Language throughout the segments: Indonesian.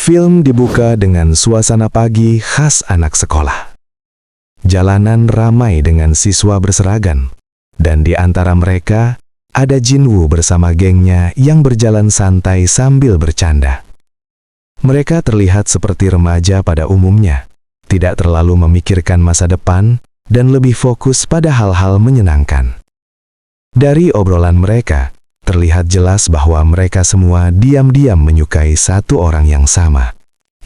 Film dibuka dengan suasana pagi khas anak sekolah. Jalanan ramai dengan siswa berseragam, dan di antara mereka ada Jinwoo bersama gengnya yang berjalan santai sambil bercanda. Mereka terlihat seperti remaja pada umumnya, tidak terlalu memikirkan masa depan dan lebih fokus pada hal-hal menyenangkan. Dari obrolan mereka, terlihat jelas bahwa mereka semua diam-diam menyukai satu orang yang sama,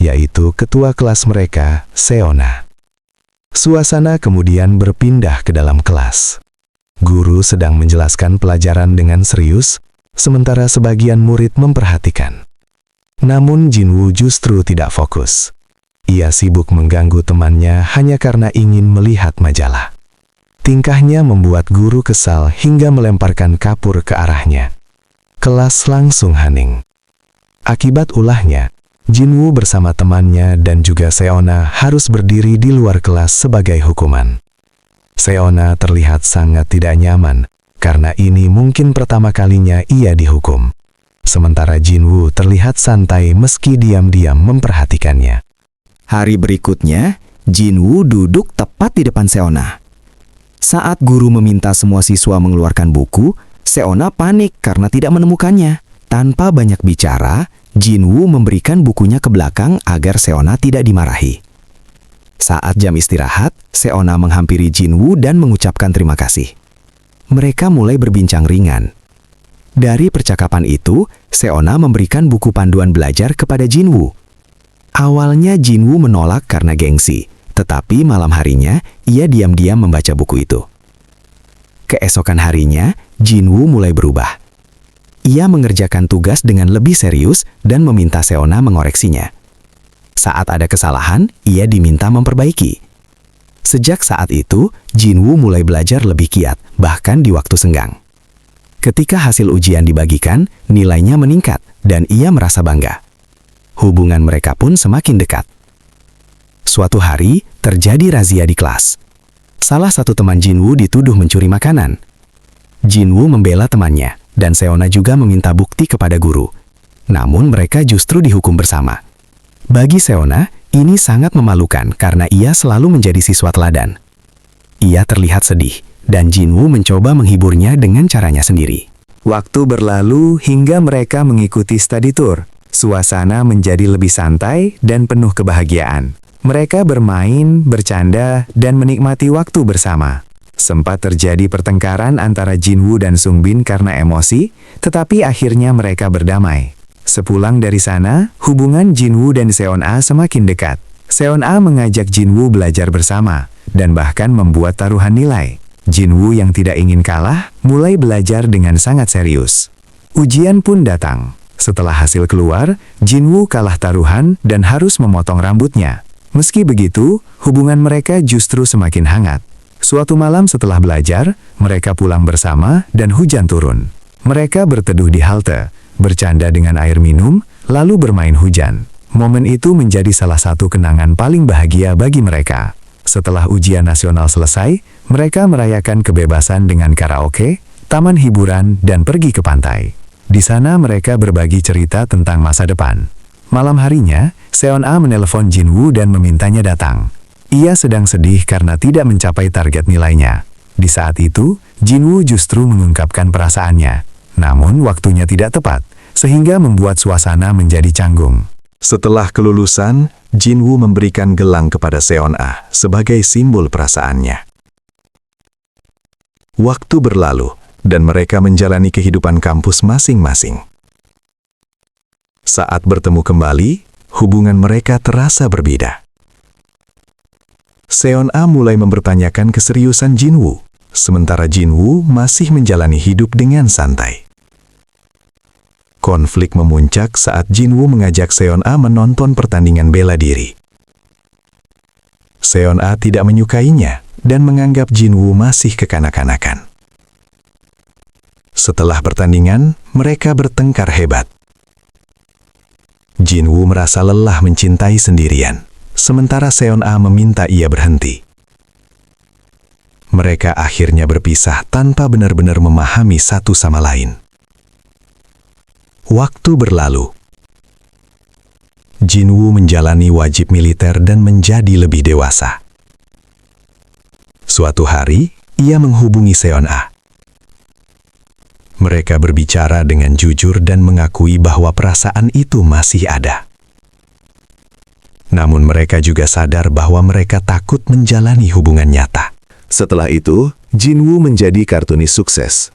yaitu ketua kelas mereka, Seona. Suasana kemudian berpindah ke dalam kelas. Guru sedang menjelaskan pelajaran dengan serius, sementara sebagian murid memperhatikan. Namun Jinwoo justru tidak fokus. Ia sibuk mengganggu temannya hanya karena ingin melihat majalah. Tingkahnya membuat guru kesal hingga melemparkan kapur ke arahnya. Kelas langsung hening. Akibat ulahnya, Jinwoo bersama temannya dan juga Seona harus berdiri di luar kelas sebagai hukuman. Seona terlihat sangat tidak nyaman, karena ini mungkin pertama kalinya ia dihukum. Sementara Jinwoo terlihat santai meski diam-diam memperhatikannya. Hari berikutnya, Jinwoo duduk tepat di depan Seona. Saat guru meminta semua siswa mengeluarkan buku, Seona panik karena tidak menemukannya. Tanpa banyak bicara, Jinwoo memberikan bukunya ke belakang agar Seona tidak dimarahi. Saat jam istirahat, Seona menghampiri Jinwoo dan mengucapkan terima kasih. Mereka mulai berbincang ringan. Dari percakapan itu, Seona memberikan buku panduan belajar kepada Jinwoo. Awalnya Jinwoo menolak karena gengsi, tetapi malam harinya ia diam-diam membaca buku itu. Keesokan harinya, Jinwoo mulai berubah. Ia mengerjakan tugas dengan lebih serius dan meminta Seona mengoreksinya. Saat ada kesalahan, ia diminta memperbaiki. Sejak saat itu, Jinwoo mulai belajar lebih giat, bahkan di waktu senggang. Ketika hasil ujian dibagikan, nilainya meningkat dan ia merasa bangga. Hubungan mereka pun semakin dekat. Suatu hari, terjadi razia di kelas. Salah satu teman Jinwoo dituduh mencuri makanan. Jinwoo membela temannya, dan Seona juga meminta bukti kepada guru. Namun mereka justru dihukum bersama. Bagi Seona, ini sangat memalukan karena ia selalu menjadi siswa teladan. Ia terlihat sedih, dan Jinwoo mencoba menghiburnya dengan caranya sendiri. Waktu berlalu hingga mereka mengikuti study tour. Suasana menjadi lebih santai dan penuh kebahagiaan. Mereka bermain, bercanda, dan menikmati waktu bersama. Sempat terjadi pertengkaran antara Jinwoo dan Sungbin karena emosi, tetapi akhirnya mereka berdamai. Sepulang dari sana, hubungan Jinwoo dan Seona semakin dekat. Seona mengajak Jinwoo belajar bersama, dan bahkan membuat taruhan nilai. Jinwoo yang tidak ingin kalah, mulai belajar dengan sangat serius. Ujian pun datang. Setelah hasil keluar, Jinwoo kalah taruhan dan harus memotong rambutnya. Meski begitu, hubungan mereka justru semakin hangat. Suatu malam setelah belajar, mereka pulang bersama dan hujan turun. Mereka berteduh di halte, bercanda dengan air minum, lalu bermain hujan. Momen itu menjadi salah satu kenangan paling bahagia bagi mereka. Setelah ujian nasional selesai, mereka merayakan kebebasan dengan karaoke, taman hiburan, dan pergi ke pantai. Di sana mereka berbagi cerita tentang masa depan. Malam harinya, Seona menelpon Jinwoo dan memintanya datang. Ia sedang sedih karena tidak mencapai target nilainya. Di saat itu, Jinwoo justru mengungkapkan perasaannya. Namun waktunya tidak tepat, sehingga membuat suasana menjadi canggung. Setelah kelulusan, Jinwoo memberikan gelang kepada Seona sebagai simbol perasaannya. Waktu berlalu, dan mereka menjalani kehidupan kampus masing-masing. Saat bertemu kembali, hubungan mereka terasa berbeda. Seona mulai mempertanyakan keseriusan Jinwoo, sementara Jinwoo masih menjalani hidup dengan santai. Konflik memuncak saat Jinwoo mengajak Seona menonton pertandingan bela diri. Seona tidak menyukainya dan menganggap Jinwoo masih kekanak-kanakan. Setelah pertandingan, mereka bertengkar hebat. Jinwoo merasa lelah mencintai sendirian, sementara Seona meminta ia berhenti. Mereka akhirnya berpisah tanpa benar-benar memahami satu sama lain. Waktu berlalu. Jinwoo menjalani wajib militer dan menjadi lebih dewasa. Suatu hari, ia menghubungi Seon-ah. Mereka berbicara dengan jujur dan mengakui bahwa perasaan itu masih ada. Namun mereka juga sadar bahwa mereka takut menjalani hubungan nyata. Setelah itu, Jinwoo menjadi kartunis sukses.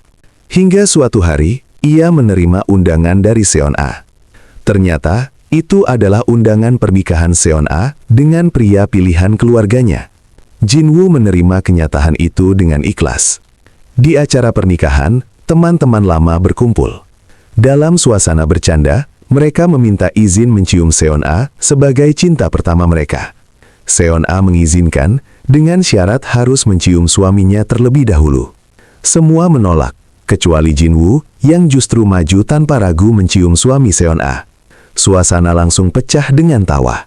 Hingga suatu hari, ia menerima undangan dari Seon-ah. Ternyata, itu adalah undangan pernikahan Seon-ah dengan pria pilihan keluarganya. Jinwoo menerima kenyataan itu dengan ikhlas. Di acara pernikahan, teman-teman lama berkumpul. Dalam suasana bercanda, mereka meminta izin mencium Seon-ah sebagai cinta pertama mereka. Seon-ah mengizinkan dengan syarat harus mencium suaminya terlebih dahulu. Semua menolak, kecuali Jinwoo yang justru maju tanpa ragu mencium suami Seon-ah. Suasana langsung pecah dengan tawa.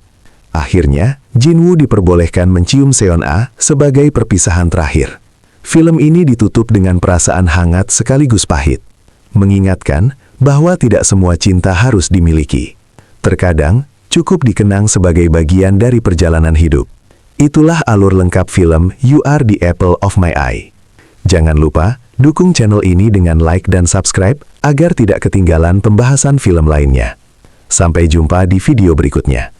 Akhirnya, Jinwoo diperbolehkan mencium Seon-ah sebagai perpisahan terakhir. Film ini ditutup dengan perasaan hangat sekaligus pahit, mengingatkan bahwa tidak semua cinta harus dimiliki. Terkadang, cukup dikenang sebagai bagian dari perjalanan hidup. Itulah alur lengkap film You Are the Apple of My Eye. Jangan lupa, dukung channel ini dengan like dan subscribe agar tidak ketinggalan pembahasan film lainnya. Sampai jumpa di video berikutnya.